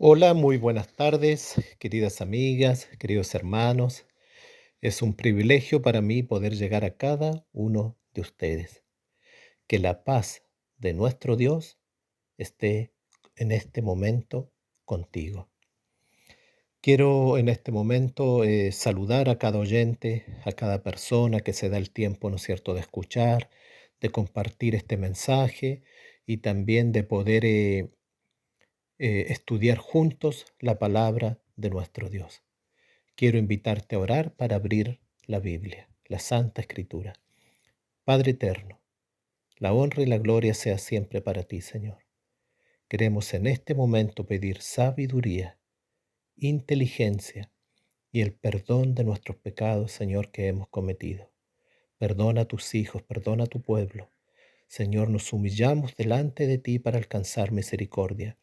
Hola, muy buenas tardes, queridas amigas, queridos hermanos. Es un privilegio para mí poder llegar a cada uno de ustedes. Que la paz de nuestro Dios esté en este momento contigo. Quiero en este momento saludar a cada oyente, a cada persona que se da el tiempo, ¿no es cierto?, de escuchar, de compartir este mensaje y también de poder estudiar juntos la palabra de nuestro Dios. Quiero invitarte a orar para abrir la Biblia, la Santa Escritura. Padre eterno, la honra y la gloria sea siempre para ti, Señor. Queremos en este momento pedir sabiduría, inteligencia y el perdón de nuestros pecados, Señor, que hemos cometido. Perdona a tus hijos, perdona a tu pueblo. Señor, nos humillamos delante de ti para alcanzar misericordia,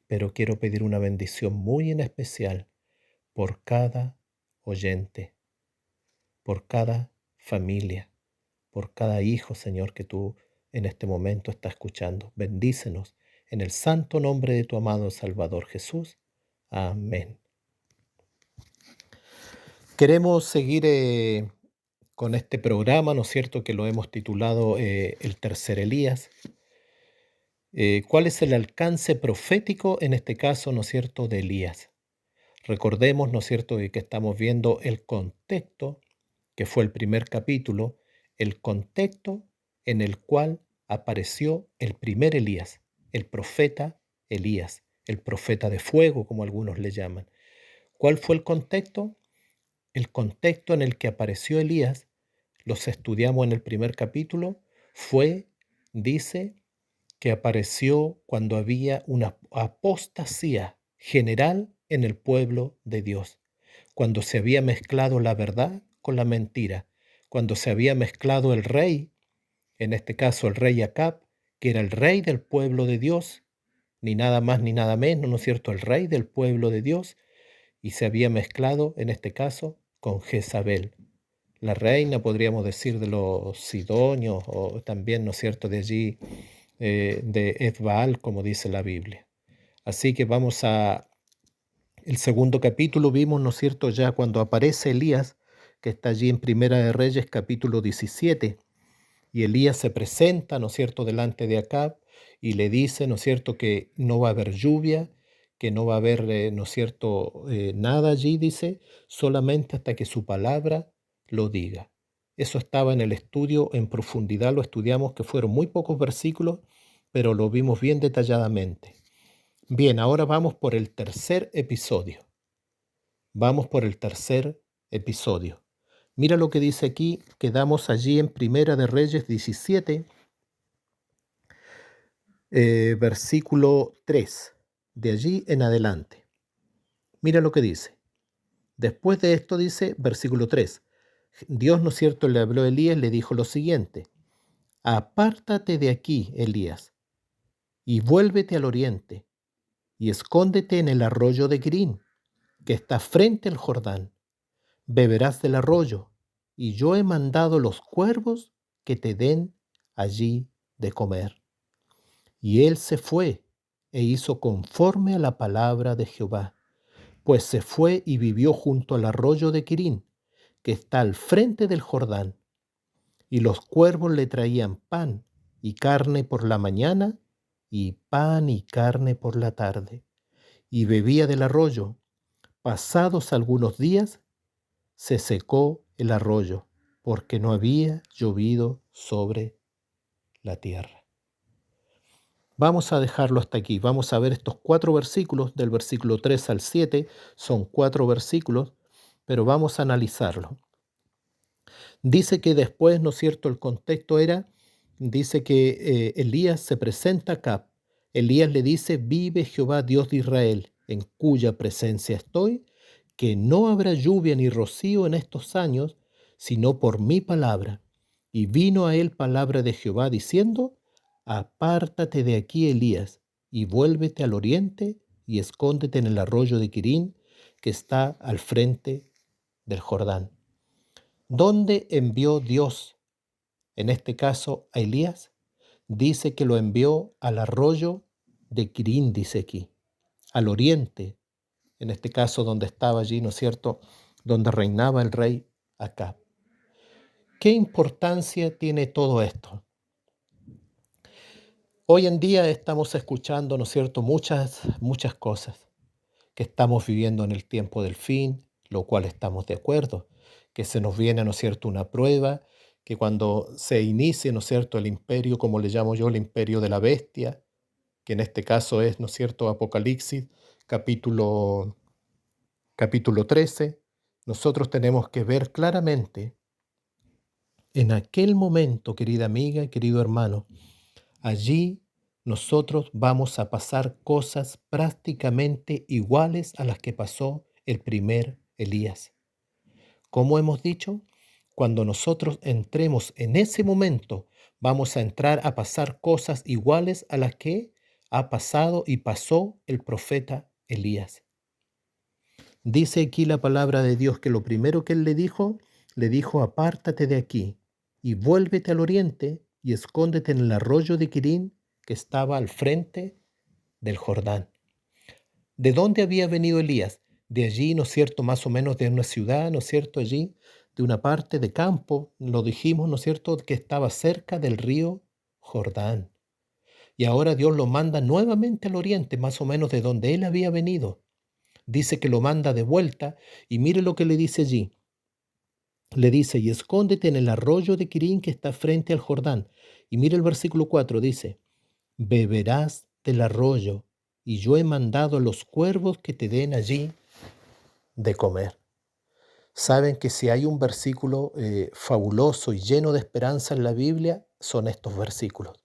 pero quiero pedir una bendición muy en especial por cada oyente, por cada familia, por cada hijo, Señor, que tú en este momento estás escuchando. Bendícenos en el santo nombre de tu amado Salvador Jesús. Amén. Queremos seguir con este programa, ¿no es cierto?, que lo hemos titulado El tercer Elías. ¿Cuál es el alcance profético en este caso, ¿no es cierto?, de Elías? Recordemos, ¿no es cierto?, de que estamos viendo el contexto, que fue el primer capítulo, el contexto en el cual apareció el primer Elías, el profeta Elías, el profeta de fuego, como algunos le llaman. ¿Cuál fue el contexto? El contexto en el que apareció Elías, los estudiamos en el primer capítulo, dice, que apareció cuando había una apostasía general en el pueblo de Dios, cuando se había mezclado la verdad con la mentira, cuando se había mezclado el rey, en este caso el rey Acab, que era el rey del pueblo de Dios, ni nada más ni nada menos, ¿no es cierto?, el rey del pueblo de Dios, y se había mezclado, en este caso, con Jezabel, la reina, podríamos decir, de los sidonios, o también, ¿no es cierto?, de allí, de Edbaal, como dice la Biblia. Así que vamos a el segundo capítulo, vimos, ¿no es cierto?, ya cuando aparece Elías, que está allí en Primera de Reyes, capítulo 17, y Elías se presenta, ¿no es cierto?, delante de Acab y le dice, ¿no es cierto?, que no va a haber lluvia, que no va a haber, ¿no es cierto?, nada allí, dice, solamente hasta que su palabra lo diga. Eso estaba en el estudio, en profundidad lo estudiamos, que fueron muy pocos versículos, pero lo vimos bien detalladamente. Bien, ahora vamos por el tercer episodio. Vamos por el tercer episodio. Mira lo que dice aquí, quedamos allí en Primera de Reyes 17, versículo 3, de allí en adelante. Mira lo que dice. Después de esto dice, versículo 3, Dios, ¿no es cierto?, le habló a Elías, le dijo lo siguiente: apártate de aquí, Elías, y vuélvete al oriente, y escóndete en el arroyo de Grin, que está frente al Jordán. Beberás del arroyo, y yo he mandado los cuervos que te den allí de comer. Y él se fue e hizo conforme a la palabra de Jehová, pues se fue y vivió junto al arroyo de Quirín, que está al frente del Jordán. Y los cuervos le traían pan y carne por la mañana, y pan y carne por la tarde. Y bebía del arroyo. Pasados algunos días, se secó el arroyo, porque no había llovido sobre la tierra. Vamos a dejarlo hasta aquí. Vamos a ver estos 4 versículos, del versículo 3 al 7. Son 4 versículos, pero vamos a analizarlo. Dice que después, ¿no es cierto?, el contexto dice que Elías se presenta acá. Elías le dice: vive Jehová Dios de Israel, en cuya presencia estoy, que no habrá lluvia ni rocío en estos años, sino por mi palabra. Y vino a él palabra de Jehová diciendo: apártate de aquí, Elías, y vuélvete al oriente y escóndete en el arroyo de Quirín, que está al frente del Jordán. ¿Dónde envió Dios, en este caso, a Elías? Dice que lo envió al arroyo de Quirín, dice aquí. al oriente, en este caso donde estaba allí, ¿no es cierto?, donde reinaba el rey Acab. ¿Qué importancia tiene todo esto? Hoy en día estamos escuchando, ¿no es cierto?, muchas cosas, que estamos viviendo en el tiempo del fin, lo cual estamos de acuerdo, que se nos viene, ¿no es cierto?, una prueba, que cuando se inicie, ¿no es cierto?, el imperio, como le llamo yo, el imperio de la bestia, que en este caso es, ¿no es cierto?, Apocalipsis, capítulo, capítulo 13, nosotros tenemos que ver claramente en aquel momento, querida amiga y querido hermano, allí nosotros vamos a pasar cosas prácticamente iguales a las que pasó el primer Elías. Como hemos dicho, cuando nosotros entremos en ese momento, vamos a entrar a pasar cosas iguales a las que ha pasado y pasó el profeta Elías. Dice aquí la palabra de Dios que lo primero que él le dijo, apártate de aquí y vuélvete al oriente y escóndete en el arroyo de Quirín que estaba al frente del Jordán. ¿De dónde había venido Elías? De allí, ¿no es cierto? Más o menos de una ciudad, ¿no es cierto? Allí, de una parte de campo, lo dijimos, ¿no es cierto? Que estaba cerca del río Jordán. Y ahora Dios lo manda nuevamente al oriente, más o menos de donde él había venido. Dice que lo manda de vuelta y mire lo que le dice allí. Le dice, y escóndete en el arroyo de Quirín que está frente al Jordán. Y mire el versículo 4, dice, beberás del arroyo, y yo he mandado a los cuervos que te den allí de comer. Saben que si hay un versículo fabuloso y lleno de esperanza en la Biblia, son estos versículos.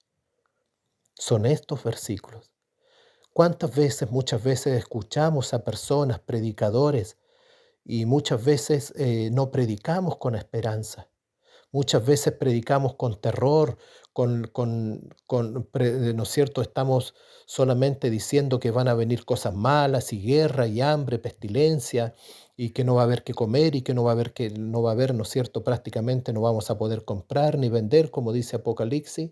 Son estos versículos. ¿Cuántas veces, muchas veces escuchamos a personas, predicadores, y muchas veces no predicamos con esperanza? Muchas veces predicamos con terror, ¿no es cierto? Estamos solamente diciendo que van a venir cosas malas y guerra y hambre, pestilencia y que no va a haber que comer y que no va a haber, ¿no es cierto? Prácticamente no vamos a poder comprar ni vender, como dice Apocalipsis,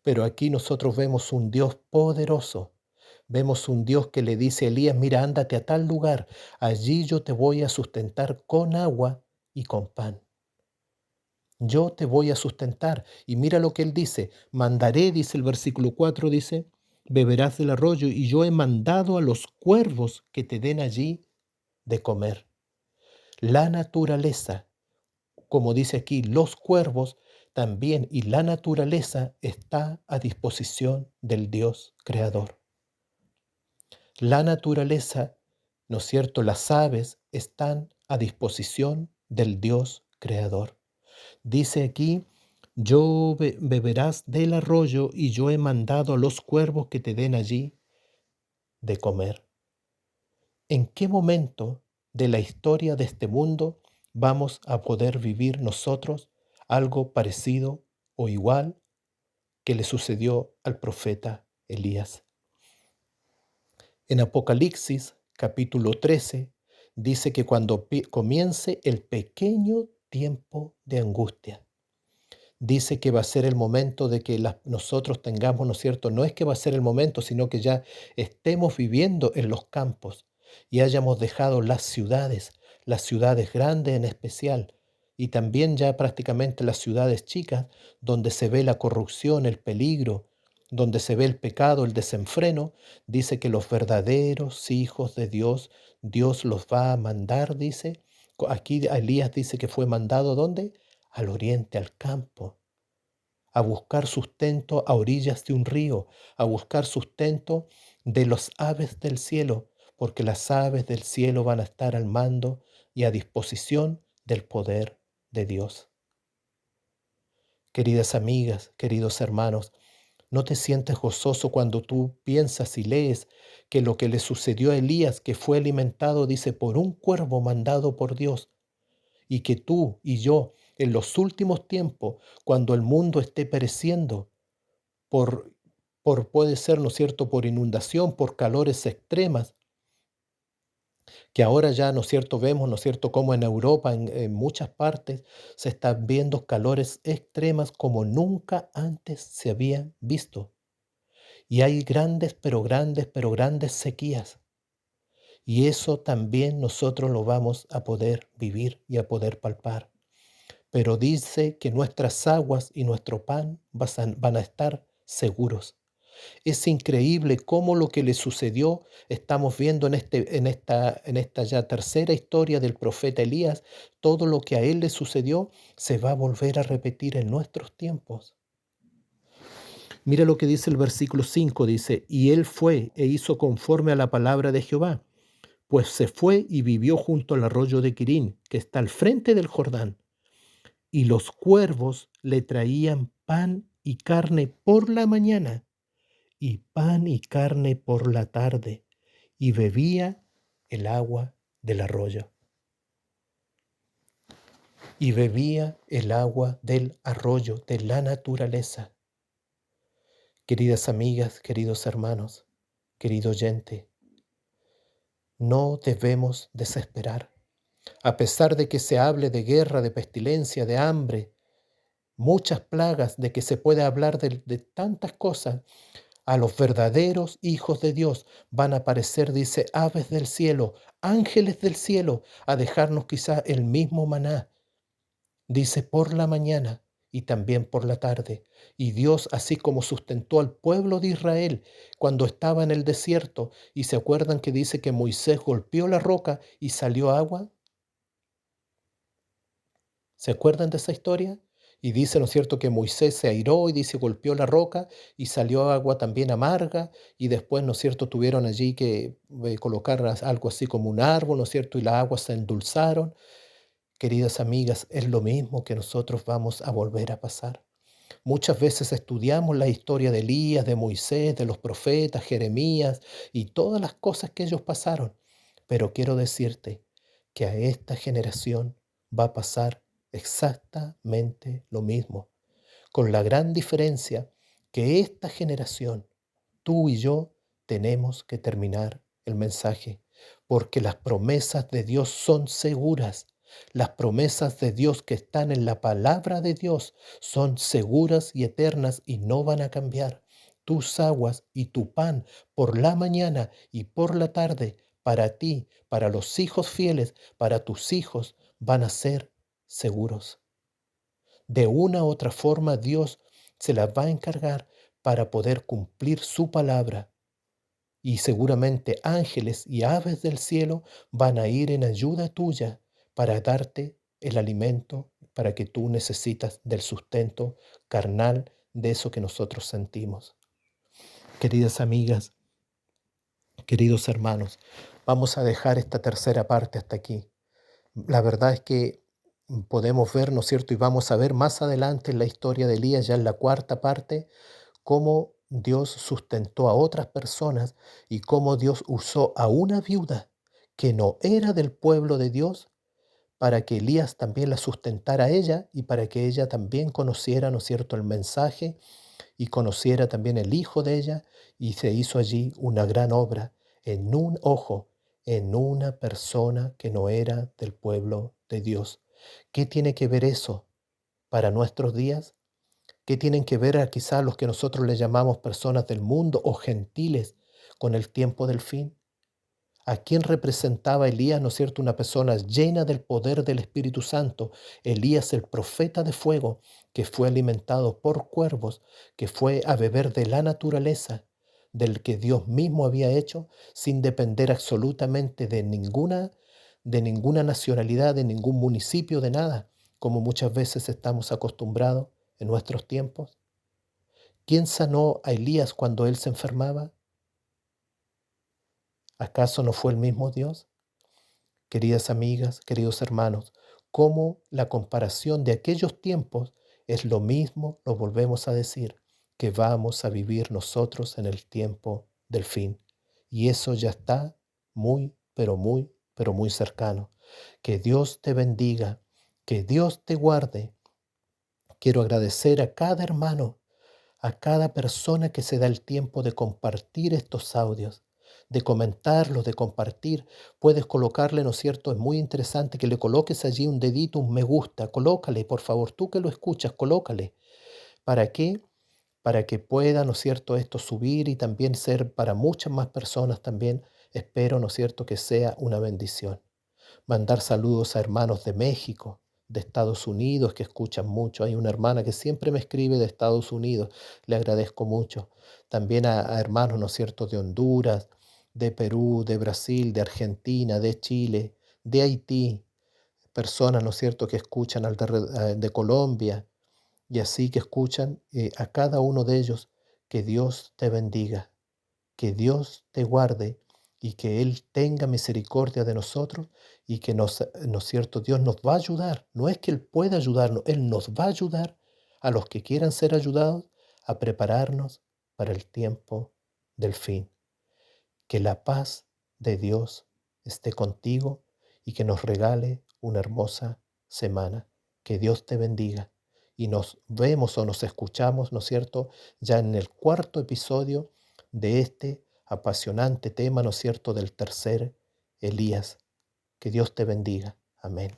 pero aquí nosotros vemos un Dios poderoso. Vemos un Dios que le dice a Elías, mira, ándate a tal lugar, allí yo te voy a sustentar con agua y con pan. Yo te voy a sustentar. Y mira lo que él dice, mandaré, dice el versículo 4, dice, beberás del arroyo y yo he mandado a los cuervos que te den allí de comer. La naturaleza, como dice aquí, los cuervos también y la naturaleza está a disposición del Dios creador. La naturaleza, ¿no es cierto? Las aves están a disposición del Dios creador. Dice aquí, beberás del arroyo y yo he mandado a los cuervos que te den allí de comer. ¿En qué momento de la historia de este mundo vamos a poder vivir nosotros algo parecido o igual que le sucedió al profeta Elías? En Apocalipsis capítulo 13 dice que cuando comience el pequeño tiempo de angustia, dice que va a ser el momento de que nosotros tengamos, ¿no es cierto? No es que va a ser el momento, sino que ya estemos viviendo en los campos y hayamos dejado las ciudades grandes en especial, y también ya prácticamente las ciudades chicas, donde se ve la corrupción, el peligro, donde se ve el pecado, el desenfreno. Dice que los verdaderos hijos de Dios, Dios los va a mandar, dice. Aquí Elías dice que fue mandado ¿dónde? Al oriente, al campo, a buscar sustento a orillas de un río, a buscar sustento de los aves del cielo, porque las aves del cielo van a estar al mando y a disposición del poder de Dios. Queridas amigas, queridos hermanos, ¿no te sientes gozoso cuando tú piensas y lees que lo que le sucedió a Elías, que fue alimentado, dice, por un cuervo mandado por Dios, y que tú y yo en los últimos tiempos, cuando el mundo esté pereciendo por, puede ser, ¿no es cierto?, por inundación, por calores extremas, que ahora ya, ¿no es cierto?, vemos, ¿no es cierto?, como en Europa, en muchas partes, se están viendo calores extremas como nunca antes se habían visto. Y hay grandes, pero grandes, pero grandes sequías. Y eso también nosotros lo vamos a poder vivir y a poder palpar. Pero dice que nuestras aguas y nuestro pan van a estar seguros. Es increíble cómo lo que le sucedió, estamos viendo en esta ya tercera historia del profeta Elías, todo lo que a él le sucedió se va a volver a repetir en nuestros tiempos. Mira lo que dice el versículo 5, dice, y él fue e hizo conforme a la palabra de Jehová, pues se fue y vivió junto al arroyo de Quirín, que está al frente del Jordán, y los cuervos le traían pan y carne por la mañana y pan y carne por la tarde, y bebía el agua del arroyo. Y bebía el agua del arroyo, de la naturaleza. Queridas amigas, queridos hermanos, querido oyente, no debemos desesperar. A pesar de que se hable de guerra, de pestilencia, de hambre, muchas plagas, de que se puede hablar de tantas cosas, a los verdaderos hijos de Dios van a aparecer, dice, aves del cielo, ángeles del cielo, a dejarnos quizá el mismo maná, dice, por la mañana y también por la tarde. Y Dios, así como sustentó al pueblo de Israel cuando estaba en el desierto, y se acuerdan que dice que Moisés golpeó la roca y salió agua. ¿Se acuerdan de esa historia? Y dice, ¿no es cierto?, que Moisés se airó y dice, golpeó la roca y salió agua también amarga y después, ¿no es cierto?, tuvieron allí que colocar algo así como un árbol, ¿no es cierto?, y las aguas se endulzaron. Queridas amigas, es lo mismo que nosotros vamos a volver a pasar. Muchas veces estudiamos la historia de Elías, de Moisés, de los profetas, Jeremías y todas las cosas que ellos pasaron. Pero quiero decirte que a esta generación va a pasar exactamente lo mismo, con la gran diferencia que esta generación, tú y yo, tenemos que terminar el mensaje, porque las promesas de Dios son seguras. Las promesas de Dios que están en la palabra de Dios son seguras y eternas y no van a cambiar. Tus aguas y tu pan por la mañana y por la tarde, para ti, para los hijos fieles, para tus hijos, van a ser seguros. De una u otra forma Dios se las va a encargar para poder cumplir su palabra. Y seguramente ángeles y aves del cielo van a ir en ayuda tuya para darte el alimento para que tú necesitas del sustento carnal de eso que nosotros sentimos. Queridas amigas, queridos hermanos, vamos a dejar esta tercera parte hasta aquí. La verdad es que podemos ver, ¿no es cierto? Y vamos a ver más adelante en la historia de Elías, ya en la cuarta parte, cómo Dios sustentó a otras personas y cómo Dios usó a una viuda que no era del pueblo de Dios para que Elías también la sustentara a ella y para que ella también conociera, ¿no es cierto?, el mensaje y conociera también el hijo de ella, y se hizo allí una gran obra en un ojo, en una persona que no era del pueblo de Dios. ¿Qué tiene que ver eso para nuestros días? ¿Qué tienen que ver a quizás los que nosotros le llamamos personas del mundo o gentiles con el tiempo del fin? ¿A quién representaba Elías, no es cierto? Una persona llena del poder del Espíritu Santo. Elías, el profeta de fuego, que fue alimentado por cuervos, que fue a beber de la naturaleza, del que Dios mismo había hecho, sin depender absolutamente de ninguna nacionalidad, de ningún municipio, de nada, como muchas veces estamos acostumbrados en nuestros tiempos. ¿Quién sanó a Elías cuando él se enfermaba? ¿Acaso no fue el mismo Dios? Queridas amigas, queridos hermanos, cómo la comparación de aquellos tiempos es lo mismo, lo volvemos a decir, que vamos a vivir nosotros en el tiempo del fin. Y eso ya está muy, pero muy cercano. Que Dios te bendiga, que Dios te guarde. Quiero agradecer a cada hermano, a cada persona que se da el tiempo de compartir estos audios, de comentarlos, de compartir. Puedes colocarle, ¿no es cierto? Es muy interesante que le coloques allí un dedito, un me gusta. Colócale, por favor, tú que lo escuchas, colócale. ¿Para qué? Para que pueda, ¿no es cierto?, esto subir y también ser para muchas más personas también Espero, ¿no es cierto?, que sea una bendición. Mandar saludos a hermanos de México, de Estados Unidos, que escuchan mucho. Hay una hermana que siempre me escribe de Estados Unidos, le agradezco mucho. También a hermanos, ¿no es cierto?, de Honduras, de Perú, de Brasil, de Argentina, de Chile, de Haití, personas, ¿no es cierto?, que escuchan de Colombia, y así que escuchan a cada uno de ellos. Que Dios te bendiga, que Dios te guarde y que Él tenga misericordia de nosotros y que ¿no es cierto? Dios nos va a ayudar. No es que Él pueda ayudarnos, Él nos va a ayudar a los que quieran ser ayudados a prepararnos para el tiempo del fin. Que la paz de Dios esté contigo y que nos regale una hermosa semana. Que Dios te bendiga. Y nos vemos o nos escuchamos, ¿no es cierto?, ya en el cuarto episodio de este apasionante tema, ¿no es cierto?, del tercer Elías. Que Dios te bendiga. Amén.